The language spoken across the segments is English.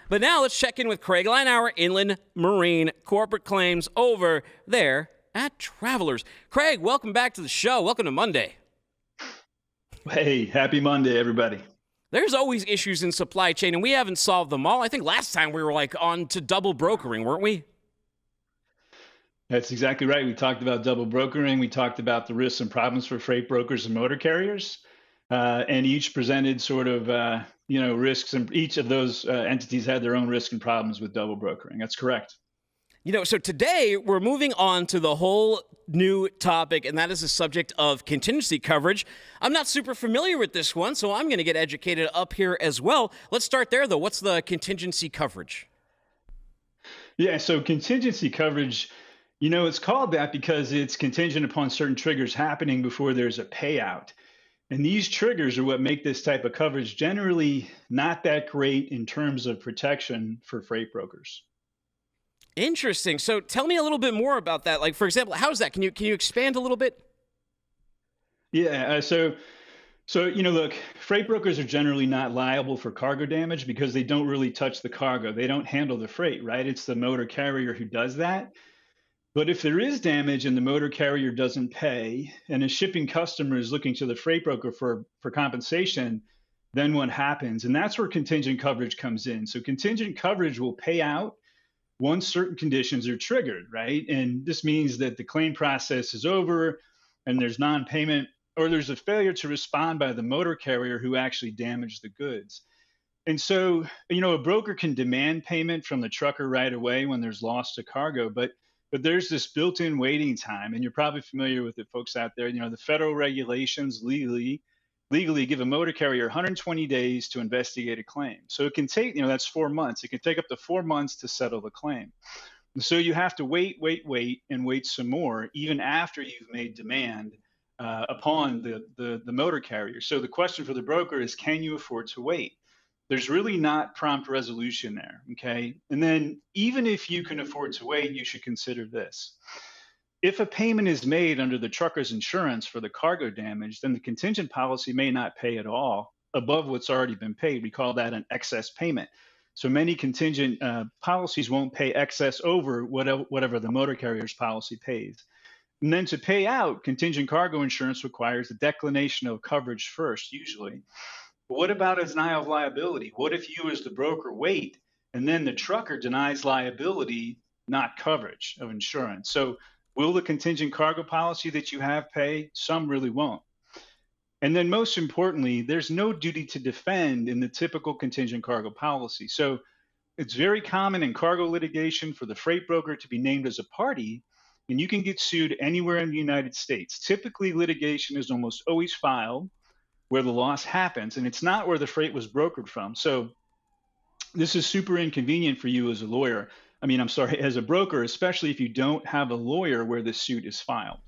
But now let's check in with Craig Leinauer, Inland Marine Corporate Claims over there at Travelers. Craig, welcome back to the show. Welcome to Monday. Hey, happy Monday, everybody. There's always issues in supply chain, and we haven't solved them all. I think last time we were on to double brokering, weren't we? That's exactly right. We talked about double brokering. We talked about the risks and problems for freight brokers and motor carriers, and each presented sort of risks, and each of those entities had their own risks and problems with double brokering. That's correct. So today we're moving on to the whole new topic, and that is the subject of contingency coverage. I'm not super familiar with this one, so I'm going to get educated up here as well. Let's start there, though. What's the contingency coverage? Yeah, so contingency coverage, it's called that because it's contingent upon certain triggers happening before there's a payout. And these triggers are what make this type of coverage generally not that great in terms of protection for freight brokers. Interesting. So tell me a little bit more about that. Like, for example, how is that? Can you expand a little bit? Yeah. Look, freight brokers are generally not liable for cargo damage because they don't really touch the cargo. They don't handle the freight, right? It's the motor carrier who does that. But if there is damage and the motor carrier doesn't pay, and a shipping customer is looking to the freight broker for compensation, then what happens? And that's where contingent coverage comes in. So contingent coverage will pay out once certain conditions are triggered, right? And this means that the claim process is over and there's non-payment or there's a failure to respond by the motor carrier who actually damaged the goods. And so, a broker can demand payment from the trucker right away when there's loss to cargo, but there's this built-in waiting time, and you're probably familiar with it, folks out there. The federal regulations legally give a motor carrier 120 days to investigate a claim. So it can take, that's 4 months. It can take up to 4 months to settle the claim. And so you have to wait, and wait some more, even after you've made demand upon the motor carrier. So the question for the broker is, can you afford to wait? There's really not prompt resolution there, okay? And then even if you can afford to wait, you should consider this. If a payment is made under the trucker's insurance for the cargo damage, then the contingent policy may not pay at all above what's already been paid. We call that an excess payment. So many contingent policies won't pay excess over whatever the motor carrier's policy pays. And then to pay out, contingent cargo insurance requires a declination of coverage first, usually. But what about a denial of liability? What if you as the broker wait and then the trucker denies liability, not coverage of insurance? So will the contingent cargo policy that you have pay? Some really won't. And then most importantly, there's no duty to defend in the typical contingent cargo policy. So it's very common in cargo litigation for the freight broker to be named as a party, and you can get sued anywhere in the United States. Typically, litigation is almost always filed where the loss happens, and it's not where the freight was brokered from. So this is super inconvenient for you as a lawyer. As a broker, especially if you don't have a lawyer where the suit is filed.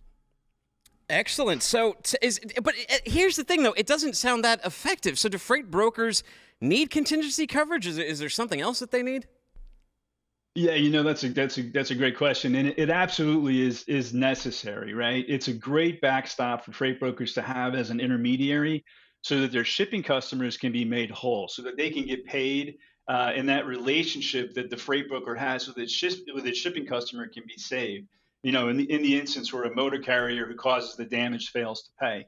Excellent. But here's the thing, though. It doesn't sound that effective. So do freight brokers need contingency coverage? Is there something else that they need? Yeah, that's a great question, and it absolutely is necessary, right? It's a great backstop for freight brokers to have as an intermediary, so that their shipping customers can be made whole, so that they can get paid, and that relationship that the freight broker has with its shipping customer can be saved. In the instance where a motor carrier who causes the damage fails to pay.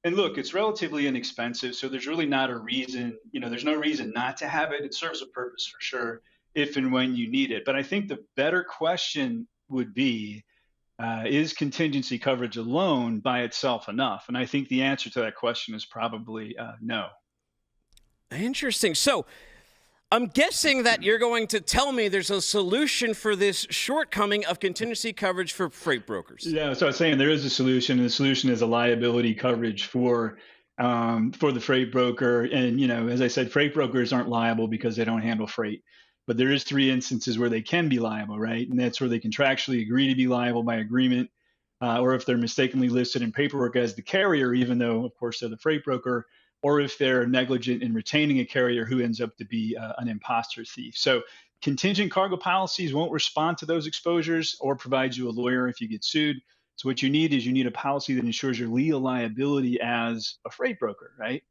And look, it's relatively inexpensive, so there's really not a reason. There's no reason not to have it. It serves a purpose for sure, if and when you need it. But I think the better question would be, is contingency coverage alone by itself enough? And I think the answer to that question is probably no. Interesting. So I'm guessing that you're going to tell me there's a solution for this shortcoming of contingency coverage for freight brokers. Yeah, so I was saying there is a solution, and the solution is a liability coverage for the freight broker. And, as I said, freight brokers aren't liable because they don't handle freight. But there is 3 instances where they can be liable, right? And that's where they contractually agree to be liable by agreement, or if they're mistakenly listed in paperwork as the carrier, even though, of course, they're the freight broker, or if they're negligent in retaining a carrier who ends up to be an imposter thief. So contingent cargo policies won't respond to those exposures or provide you a lawyer if you get sued. So what you need is a policy that ensures your legal liability as a freight broker, right?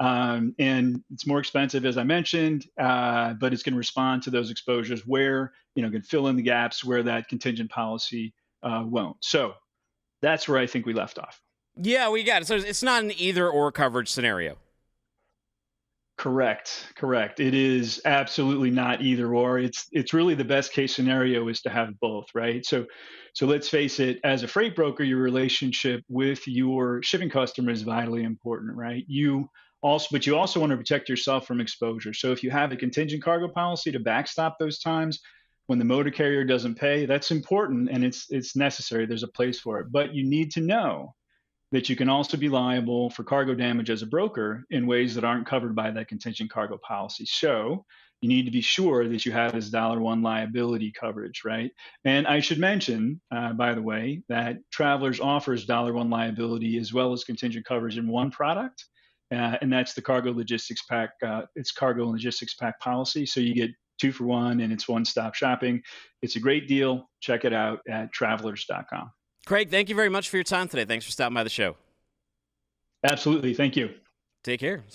And it's more expensive, as I mentioned, but it's going to respond to those exposures where, can fill in the gaps where that contingent policy won't. So that's where I think we left off. Yeah, we got it. So it's not an either or coverage scenario. Correct. It is absolutely not either or. It's really the best case scenario is to have both, right? So let's face it, as a freight broker, your relationship with your shipping customer is vitally important, right? But you also want to protect yourself from exposure. So if you have a contingent cargo policy to backstop those times when the motor carrier doesn't pay, that's important and it's necessary. There's a place for it. But you need to know that you can also be liable for cargo damage as a broker in ways that aren't covered by that contingent cargo policy. So you need to be sure that you have this $1 liability coverage, right? And I should mention, by the way, that Travelers offers $1 liability as well as contingent coverage in one product, and that's the cargo logistics pack. It's cargo and logistics pack policy. So you get 2 for 1, and it's one-stop shopping. It's a great deal. Check it out at travelers.com. Craig, thank you very much for your time today. Thanks for stopping by the show. Absolutely. Thank you. Take care.